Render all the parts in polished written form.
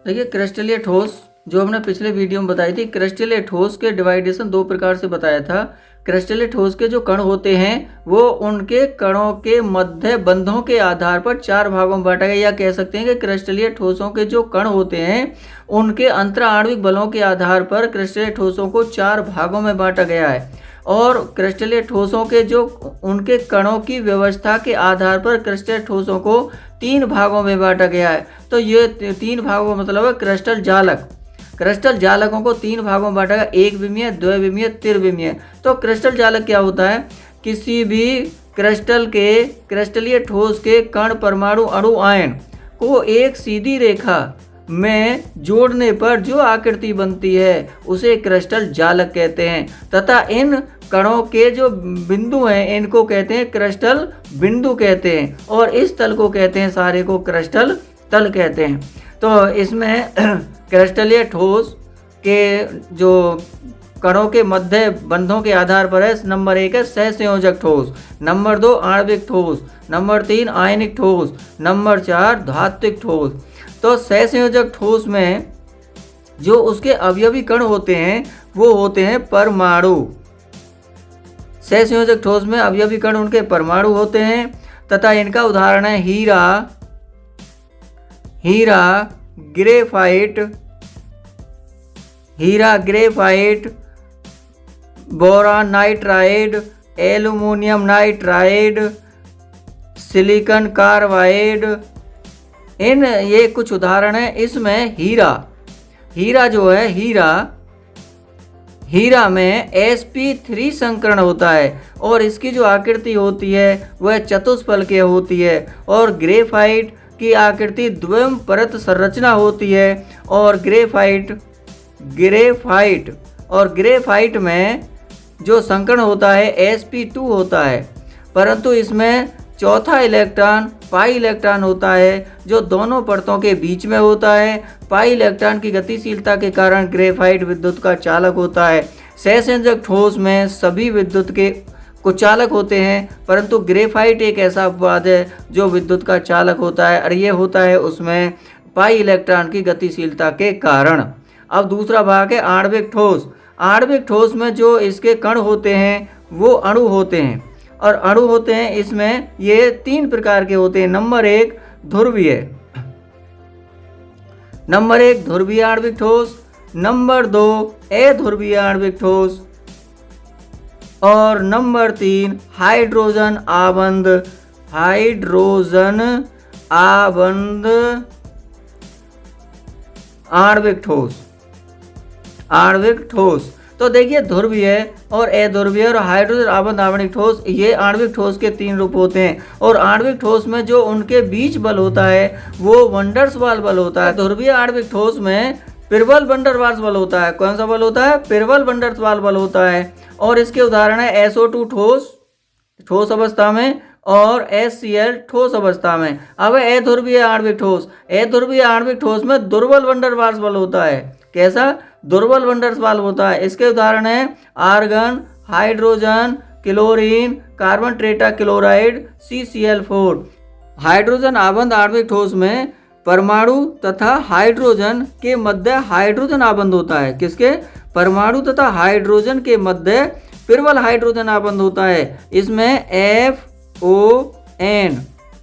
देखिए क्रिस्टलीय ठोस जो हमने पिछले वीडियो में बताई थी, क्रिस्टलीय ठोस के डिवाइडेशन दो प्रकार से बताया था। क्रिस्टलीय ठोस के जो कण होते हैं वो उनके कणों के मध्य बंधों के आधार पर चार भागों में बांटा गया, या कह सकते हैं कि क्रिस्टलीय ठोसों के जो कण होते हैं उनके अंतराणविक बलों के आधार पर क्रिस्टलीय ठोसों को चार भागों में बांटा गया है। और क्रिस्टलीय ठोसों के जो उनके कणों की व्यवस्था के आधार पर क्रिस्टलीय ठोसों को तीन भागों में बांटा गया है। तो ये तीन भागों मतलब है क्रिस्टल जालक। क्रिस्टल जालकों को तीन भागों में बांटा गया, एक विमीय, द्विविमीय, त्रिविमीय। तो क्रिस्टल जालक क्या होता है? किसी भी क्रिस्टल के क्रिस्टलीय ठोस के कण, परमाणु, अणु, आयन को एक सीधी रेखा में जोड़ने पर जो आकृति बनती है उसे क्रिस्टल जालक कहते हैं, तथा इन कणों के जो बिंदु हैं इनको कहते हैं क्रिस्टल बिंदु कहते हैं, और इस तल को कहते हैं सारे को क्रिस्टल तल कहते हैं। तो इसमें क्रिस्टलीय ठोस के जो कणों के मध्य बंधों के आधार पर है, नंबर 1 है सहसंयोजक ठोस, नंबर 2 आणविक ठोस, नंबर 3 आयनिक ठोस, नंबर 4 धात्विक ठोस। तो सहसंयोजक ठोस में जो उसके अवयवी कण होते हैं वो होते हैं परमाणु। सहसंयोजक ठोस में अवयवी कण उनके परमाणु होते हैं, तथा इनका उदाहरण है हीरा, graphite, boron nitride, aluminium nitride, silicon carbide. ये कुछ उदाहरण है। इसमें हीरा जो है, हीरा में sp3 संकरण होता है और इसकी जो आकृति होती है वह चतुष्फलकीय होती है। और ग्रेफाइट की आकृति द्विम परत संरचना होती है। और ग्रेफाइट में जो संकरण होता है sp2 होता है, परंतु इसमें चौथा इलेक्ट्रॉन पाई इलेक्ट्रॉन होता है जो दोनों परतों के बीच में होता है। पाई इलेक्ट्रॉन की गतिशीलता के कारण ग्रेफाइट विद्युत का चालक होता है। सहसंयोजक ठोस में सभी विद्युत के कुचालक होते हैं, परंतु ग्रेफाइट एक ऐसा अपवाद है जो विद्युत का चालक होता है, और ये होता है उसमें पाई इलेक्ट्रॉन की गतिशीलता के कारण। अब दूसरा भाग है आणविक ठोस। आणविक ठोस में जो इसके कण होते हैं वो अणु होते हैं, और अणु होते हैं इसमें ये तीन प्रकार के होते हैं। नंबर 1 ध्रुवीय आणविक ठोस, नंबर 2 अध्रुवीय आणविक ठोस, और नंबर 3 हाइड्रोजन आबंध आणविक ठोस। तो देखिए ध्रुवीय और अध्रुवीय और हाइड्रोजन आबंध आणविक ठोस, ये आणविक ठोस के तीन रूप होते हैं। और आणविक ठोस में जो उनके बीच बल होता है वो वंडर्स वाल बल होता है। ध्रुवीय आणविक ठोस में पिरवल वंडर वाल्स बल होता है। कौन सा बल होता है? पिरवल वंडर्स वाल बल होता है। और इसके उदाहरण है SO2 ठोस अवस्था में और HCl ठोस अवस्था में। अब अध्रुवीय आणविक ठोस में दुर्बल वंडर वाल्स बल होता है। कैसा? दुर्बल वंडर्स वाल होता है। इसके उदाहरण है argon, hydrogen, chlorine, carbon tetra chloride, CCl4। Hydrogen आबंध आणविक ठोस में परमाणु तथा हाइड्रोजन के मध्य हाइड्रोजन आबंध होता है। किसके? परमाणु तथा हाइड्रोजन के मध्य पिरवल हाइड्रोजन आबंध होता है। इसमें FON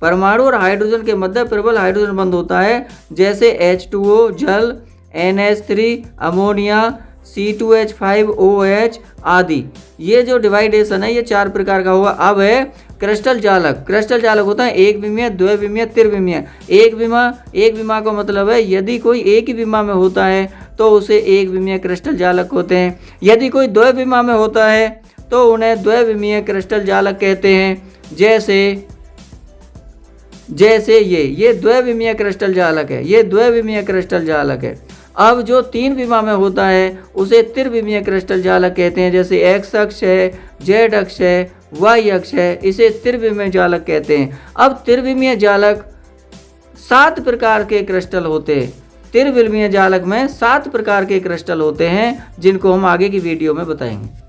परमाणु और हाइड्रोजन के मध्य पिरवल हाइड्रोजन बंध होता है, जैसे H2O जल, NH3 अमोनिया, C2H5OH आदि। ये जो डिवाइडेशन है ये चार प्रकार का हुआ। अब है क्रिस्टल जालक होता है एक विमीय, द्विविमीय, त्रिविमीय। एक विमा का मतलब है यदि कोई एक ही विमा में होता है तो उसे एक विमीय क्रिस्टल जालक होते हैं। यदि कोई द्विविमा में होता है तो उन्हें द्विविमीय क्रिस्टल जालक कहते हैं। जैसे ये द्विविमीय क्रिस्टल जालक है। अब जो तीन विमा में होता है उसे त्रिविमीय क्रिस्टल जालक कहते हैं। जैसे X अक्ष है, Z अक्ष है, Y अक्ष है, इसे त्रिविमीय जालक कहते हैं। अब त्रिविमीय जालक 7 प्रकार के क्रिस्टल होते हैं। त्रिविमीय जालक में 7 प्रकार के क्रिस्टल होते हैं जिनको हम आगे की वीडियो में बताएंगे।